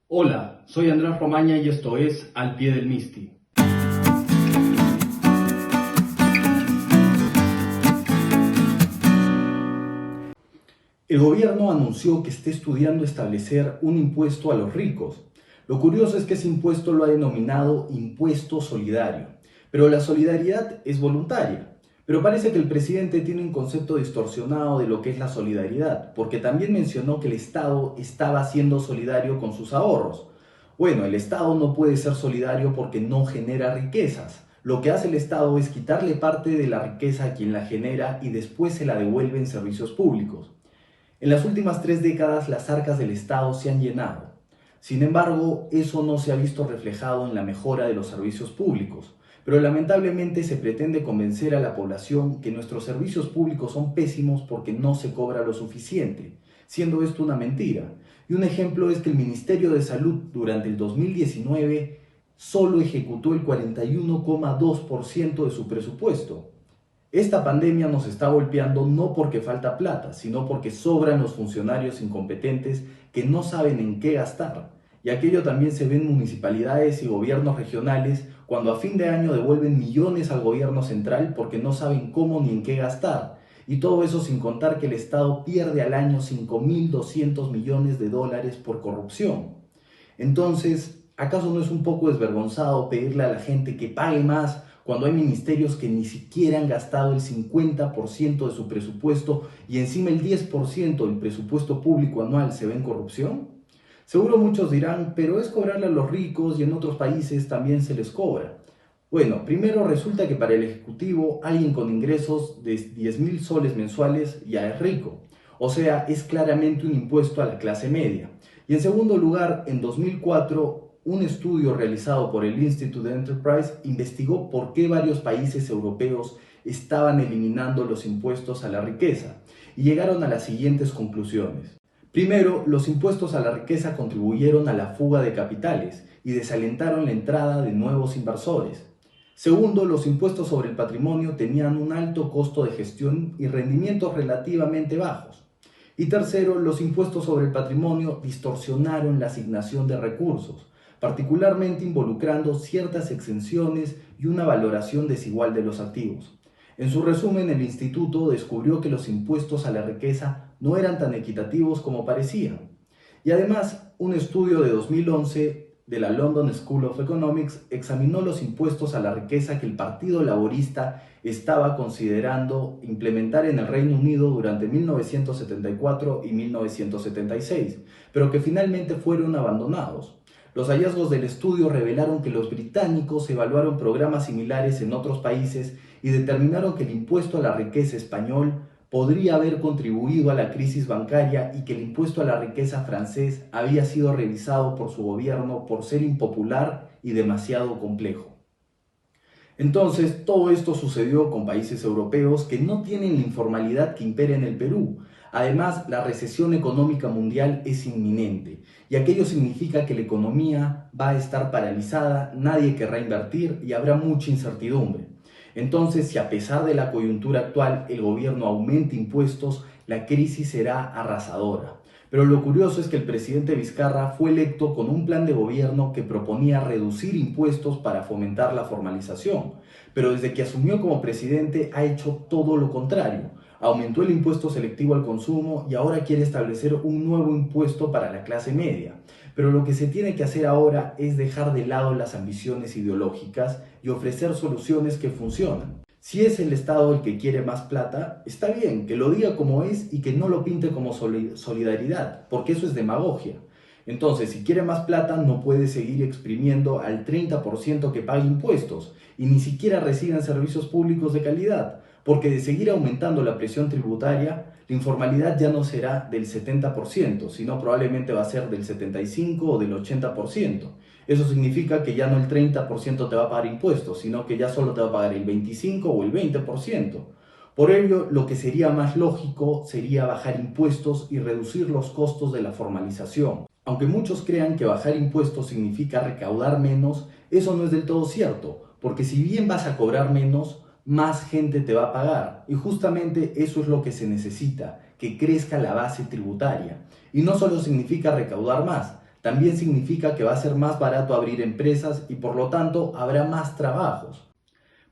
Hola, soy Andrés Romaña y esto es Al Pie del Misti. El gobierno anunció que está estudiando establecer un impuesto a los ricos. Lo curioso es que ese impuesto lo ha denominado impuesto solidario, pero la solidaridad es voluntaria. Pero parece que el presidente tiene un concepto distorsionado de lo que es la solidaridad, porque también mencionó que el Estado estaba siendo solidario con sus ahorros. Bueno, el Estado no puede ser solidario porque no genera riquezas. Lo que hace el Estado es quitarle parte de la riqueza a quien la genera y después se la devuelve en servicios públicos. En las últimas 3 décadas las arcas del Estado se han llenado. Sin embargo, eso no se ha visto reflejado en la mejora de los servicios públicos. Pero lamentablemente se pretende convencer a la población que nuestros servicios públicos son pésimos porque no se cobra lo suficiente, siendo esto una mentira. Y un ejemplo es que el Ministerio de Salud durante el 2019 solo ejecutó el 41,2% de su presupuesto. Esta pandemia nos está golpeando no porque falta plata, sino porque sobran los funcionarios incompetentes que no saben en qué gastar. Y aquello también se ve en municipalidades y gobiernos regionales cuando a fin de año devuelven millones al gobierno central porque no saben cómo ni en qué gastar. Y todo eso sin contar que el Estado pierde al año 5.200 millones de dólares por corrupción. Entonces, ¿acaso no es un poco desvergonzado pedirle a la gente que pague más cuando hay ministerios que ni siquiera han gastado el 50% de su presupuesto y encima el 10% del presupuesto público anual se ve en corrupción? Seguro muchos dirán, pero es cobrarle a los ricos y en otros países también se les cobra. Bueno, primero resulta que para el Ejecutivo alguien con ingresos de 10.000 soles mensuales ya es rico. O sea, es claramente un impuesto a la clase media. Y en segundo lugar, en 2004, un estudio realizado por el Institute Enterprise investigó por qué varios países europeos estaban eliminando los impuestos a la riqueza y llegaron a las siguientes conclusiones. Primero, los impuestos a la riqueza contribuyeron a la fuga de capitales y desalentaron la entrada de nuevos inversores. Segundo, los impuestos sobre el patrimonio tenían un alto costo de gestión y rendimientos relativamente bajos. Y tercero, los impuestos sobre el patrimonio distorsionaron la asignación de recursos, particularmente involucrando ciertas exenciones y una valoración desigual de los activos. En su resumen, el instituto descubrió que los impuestos a la riqueza no eran tan equitativos como parecían. Y además, un estudio de 2011 de la London School of Economics examinó los impuestos a la riqueza que el Partido Laborista estaba considerando implementar en el Reino Unido durante 1974 y 1976, pero que finalmente fueron abandonados. Los hallazgos del estudio revelaron que los británicos evaluaron programas similares en otros países y determinaron que el impuesto a la riqueza español podría haber contribuido a la crisis bancaria y que el impuesto a la riqueza francés había sido revisado por su gobierno por ser impopular y demasiado complejo. Entonces, todo esto sucedió con países europeos que no tienen la informalidad que impera en el Perú. Además, la recesión económica mundial es inminente y aquello significa que la economía va a estar paralizada, nadie querrá invertir y habrá mucha incertidumbre. Entonces, si a pesar de la coyuntura actual el gobierno aumenta impuestos, la crisis será arrasadora. Pero lo curioso es que el presidente Vizcarra fue electo con un plan de gobierno que proponía reducir impuestos para fomentar la formalización. Pero desde que asumió como presidente ha hecho todo lo contrario. Aumentó el impuesto selectivo al consumo y ahora quiere establecer un nuevo impuesto para la clase media. Pero lo que se tiene que hacer ahora es dejar de lado las ambiciones ideológicas y ofrecer soluciones que funcionan. Si es el Estado el que quiere más plata, está bien, que lo diga como es y que no lo pinte como solidaridad, porque eso es demagogia. Entonces, si quiere más plata, no puede seguir exprimiendo al 30% que paga impuestos y ni siquiera reciban servicios públicos de calidad, porque de seguir aumentando la presión tributaria, la informalidad ya no será del 70%, sino probablemente va a ser del 75% o del 80%. Eso significa que ya no el 30% te va a pagar impuestos, sino que ya solo te va a pagar el 25% o el 20%. Por ello, lo que sería más lógico sería bajar impuestos y reducir los costos de la formalización. Aunque muchos crean que bajar impuestos significa recaudar menos, eso no es del todo cierto, porque si bien vas a cobrar menos, más gente te va a pagar. Y justamente eso es lo que se necesita, que crezca la base tributaria. Y no solo significa recaudar más, también significa que va a ser más barato abrir empresas y por lo tanto habrá más trabajos.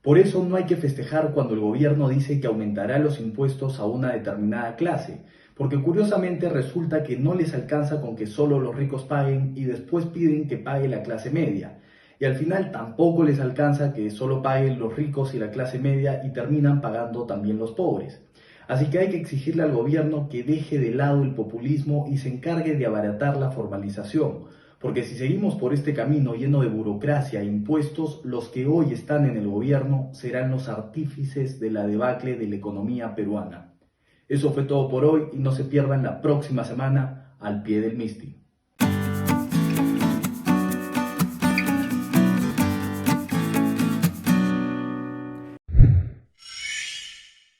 Por eso no hay que festejar cuando el gobierno dice que aumentará los impuestos a una determinada clase, porque curiosamente resulta que no les alcanza con que solo los ricos paguen y después piden que pague la clase media. Y al final tampoco les alcanza que solo paguen los ricos y la clase media y terminan pagando también los pobres. Así que hay que exigirle al gobierno que deje de lado el populismo y se encargue de abaratar la formalización, porque si seguimos por este camino lleno de burocracia e impuestos, los que hoy están en el gobierno serán los artífices de la debacle de la economía peruana. Eso fue todo por hoy y no se pierdan la próxima semana al pie del Misti.